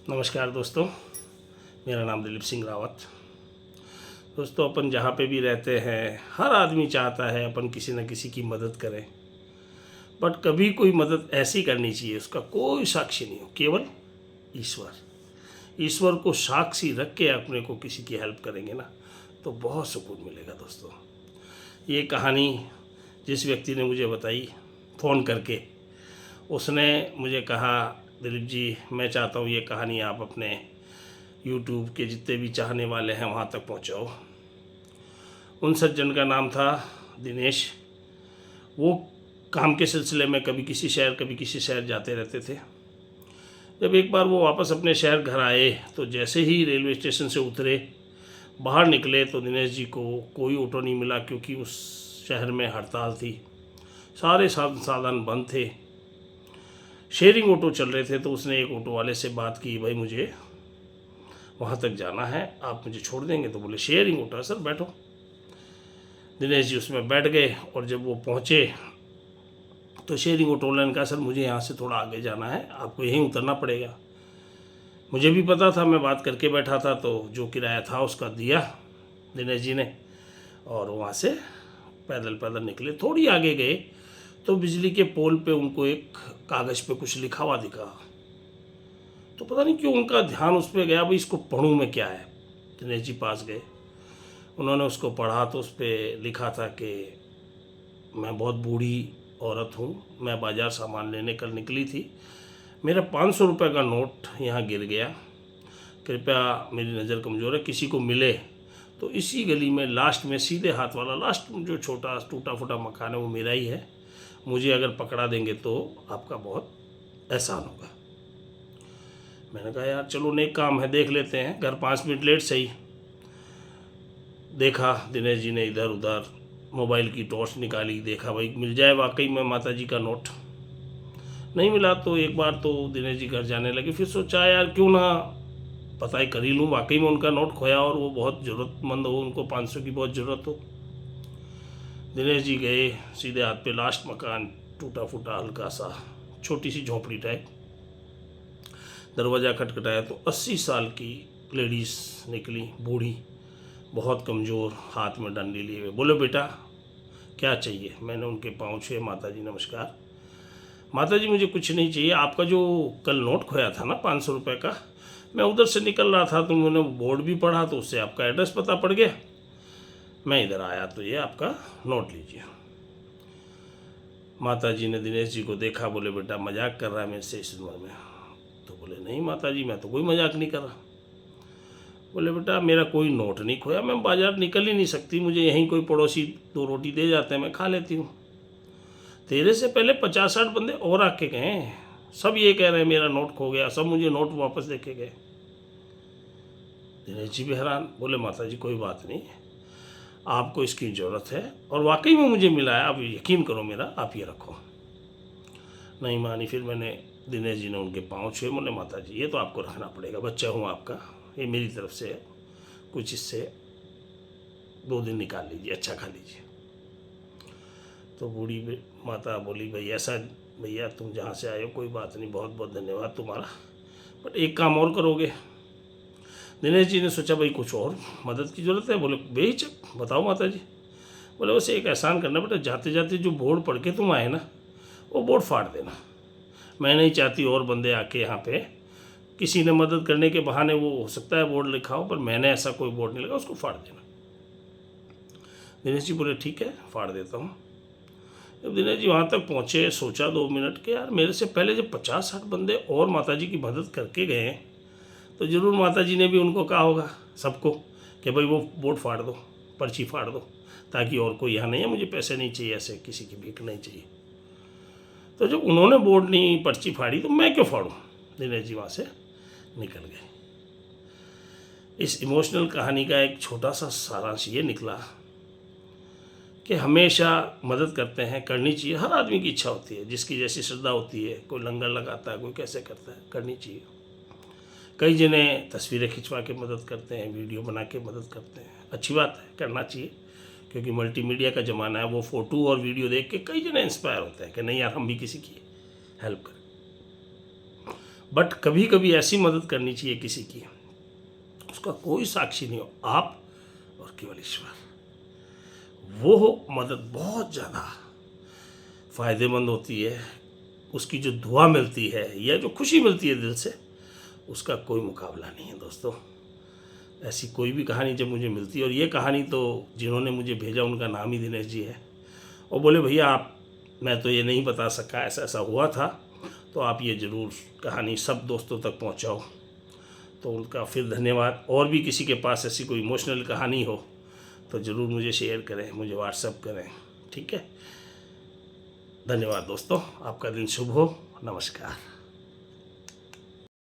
नमस्कार दोस्तों, मेरा नाम दिलीप सिंह रावत। दोस्तों, अपन जहाँ पे भी रहते हैं, हर आदमी चाहता है अपन किसी न किसी की मदद करें, बट कभी कोई मदद ऐसी करनी चाहिए उसका कोई साक्षी नहीं हो, केवल ईश्वर को साक्षी रख के अपने को किसी की हेल्प करेंगे ना तो बहुत सुकून मिलेगा। दोस्तों, ये कहानी जिस व्यक्ति ने मुझे बताई फ़ोन करके, उसने मुझे कहा, दिलीप जी मैं चाहता हूँ ये कहानी आप अपने YouTube के जितने भी चाहने वाले हैं वहाँ तक पहुँचाओ। उन सज्जन का नाम था दिनेश। वो काम के सिलसिले में कभी किसी शहर जाते रहते थे। जब एक बार वो वापस अपने शहर घर आए तो जैसे ही रेलवे स्टेशन से उतरे, बाहर निकले तो दिनेश जी को कोई ऑटो नहीं मिला, क्योंकि उस शहर में हड़ताल थी, सारे साधन बंद थे, शेयरिंग ऑटो चल रहे थे। तो उसने एक ऑटो वाले से बात की, भाई मुझे वहाँ तक जाना है, आप मुझे छोड़ देंगे? तो बोले शेयरिंग ऑटो है सर, बैठो। दिनेश जी उसमें बैठ गए और जब वो पहुँचे तो शेयरिंग ऑटो वाले ने कहा, सर मुझे यहाँ से थोड़ा आगे जाना है, आपको यहीं उतरना पड़ेगा। मुझे भी पता था, मैं बात करके बैठा था, तो जो किराया था उसका दिया दिनेश जी ने, और वहाँ से पैदल पैदल निकले। थोड़ी आगे गए तो बिजली के पोल पे उनको एक कागज़ पे कुछ लिखा हुआ दिखा। तो पता नहीं क्यों उनका ध्यान उस पर गया, भाई इसको पढ़ूँ मैं, क्या है। दिनेश जी पास गए, उन्होंने उसको पढ़ा तो उस पर लिखा था कि मैं बहुत बूढ़ी औरत हूँ, मैं बाज़ार सामान लेने कल निकली थी, मेरा 500 रुपये का नोट यहाँ गिर गया, कृपया, मेरी नज़र कमज़ोर है, किसी को मिले तो इसी गली में लास्ट में सीधे हाथ वाला लास्ट जो छोटा टूटा फूटा मकान है वो मेरा ही है, मुझे अगर पकड़ा देंगे तो आपका बहुत एहसान होगा। मैंने कहा यार चलो नेक काम है, देख लेते हैं, घर 5 मिनट लेट सही। देखा, दिनेश जी ने इधर उधर मोबाइल की टॉर्च निकाली, देखा भाई मिल जाए वाकई में माता जी का नोट। नहीं मिला तो एक बार तो दिनेश जी घर जाने लगे, फिर सोचा यार क्यों ना पता ही कर ही लूँ, वाकई में उनका नोट खोया और वो बहुत ज़रूरतमंद हो, उनको 500 की बहुत ज़रूरत हो। दिनेश जी गए, सीधे हाथ पे लास्ट मकान, टूटा फूटा हल्का सा छोटी सी झोंपड़ी टाइप। दरवाज़ा खटखटाया तो 80 साल की लेडीज़ निकली, बूढ़ी, बहुत कमज़ोर, हाथ में डंडी लिए हुए। बोले बेटा क्या चाहिए? मैंने उनके पाँव छुए, माता जी नमस्कार। माता जी मुझे कुछ नहीं चाहिए, आपका जो कल नोट खोया था ना 500 रुपये का, मैं उधर से निकल रहा था तो मैंने बोर्ड भी पढ़ा तो उससे आपका एड्रेस पता पड़ गया, मैं इधर आया तो ये आपका नोट लीजिए। माता जी ने दिनेश जी को देखा, बोले बेटा मजाक कर रहा है मेरे से इस उम्र में? तो बोले नहीं माता जी, मैं तो कोई मजाक नहीं कर रहा। बोले बेटा मेरा कोई नोट नहीं खोया, मैं बाज़ार निकल ही नहीं सकती, मुझे यहीं कोई पड़ोसी 2 रोटी दे जाते हैं, मैं खा लेती हूँ। तेरे से पहले 50-60 बंदे और आके गए हैं, सब ये कह रहे हैं मेरा नोट खो गया, सब मुझे नोट वापस देके गए। दिनेश जी भी हैरान, बोले माता जी कोई बात नहीं, आपको इसकी ज़रूरत है और वाकई में मुझे मिला है, आप यकीन करो मेरा, आप ये रखो। नहीं मानी, फिर मैंने, दिनेश जी ने उनके पाँव छुए, बोले माता जी ये तो आपको रखना पड़ेगा, बच्चा हूँ आपका, ये मेरी तरफ से है, कुछ इससे 2 दिन निकाल लीजिए, अच्छा खा लीजिए। तो बूढ़ी माता बोली, भाई ऐसा, भैया तुम जहाँ से आए हो कोई बात नहीं, बहुत बहुत धन्यवाद तुम्हारा, बट एक काम और करोगे? दिनेश जी ने सोचा भाई कुछ और मदद की ज़रूरत है। बोले बेहिचक बताओ माता जी। बोले बस एक एहसान करना बेटा, जाते जाते जो बोर्ड पढ़ के तुम आए ना वो बोर्ड फाड़ देना, मैं नहीं चाहती और बंदे आके यहाँ पे, किसी ने मदद करने के बहाने वो हो सकता है बोर्ड लिखा हो, पर मैंने ऐसा कोई बोर्ड नहीं लगा, उसको फाड़ देना। दिनेश जी बोले ठीक है फाड़ देता हूँ। जब दिनेश जी वहाँ तक पहुँचे, सोचा 2 मिनट के यार मेरे से पहले जब 50-60 बंदे और माता जी की मदद करके गए हैं तो ज़रूर माता जी ने भी उनको कहा होगा सबको कि भाई वो बोर्ड फाड़ दो, पर्ची फाड़ दो, ताकि और कोई यहाँ नहीं है, मुझे पैसे नहीं चाहिए, ऐसे किसी की भीख नहीं चाहिए। तो जब उन्होंने बोर्ड नहीं पर्ची फाड़ी तो मैं क्यों फाड़ूँ? दिनेश जी वहाँ से निकल गए। इस इमोशनल कहानी का एक छोटा सा सारांश ये निकला कि हमेशा मदद करते हैं, करनी चाहिए, हर आदमी की इच्छा होती है, जिसकी जैसी श्रद्धा होती है, कोई लंगर लगाता है, कोई कैसे करता है, करनी चाहिए। कई जने तस्वीरें खिंचवा के मदद करते हैं, वीडियो बना के मदद करते हैं, अच्छी बात है, करना चाहिए, क्योंकि मल्टीमीडिया का ज़माना है, वो फ़ोटो और वीडियो देख के कई जने इंस्पायर होते हैं कि नहीं यार हम भी किसी की हेल्प करें। बट कभी कभी ऐसी मदद करनी चाहिए किसी की, उसका कोई साक्षी नहीं हो, आप और केवल ईश्वर, वो मदद बहुत ज़्यादा फ़ायदेमंद होती है। उसकी जो दुआ मिलती है या जो खुशी मिलती है दिल से, उसका कोई मुकाबला नहीं है दोस्तों। ऐसी कोई भी कहानी जब मुझे मिलती है, और ये कहानी तो जिन्होंने मुझे भेजा उनका नाम ही दिनेश जी है, और बोले भैया आप, मैं तो ये नहीं बता सका, ऐसा ऐसा हुआ था, तो आप ये ज़रूर कहानी सब दोस्तों तक पहुंचाओ। तो उनका फिर धन्यवाद। और भी किसी के पास ऐसी कोई इमोशनल कहानी हो तो ज़रूर मुझे शेयर करें, मुझे व्हाट्सएप करें, ठीक है। धन्यवाद दोस्तों, आपका दिन शुभ हो। नमस्कार।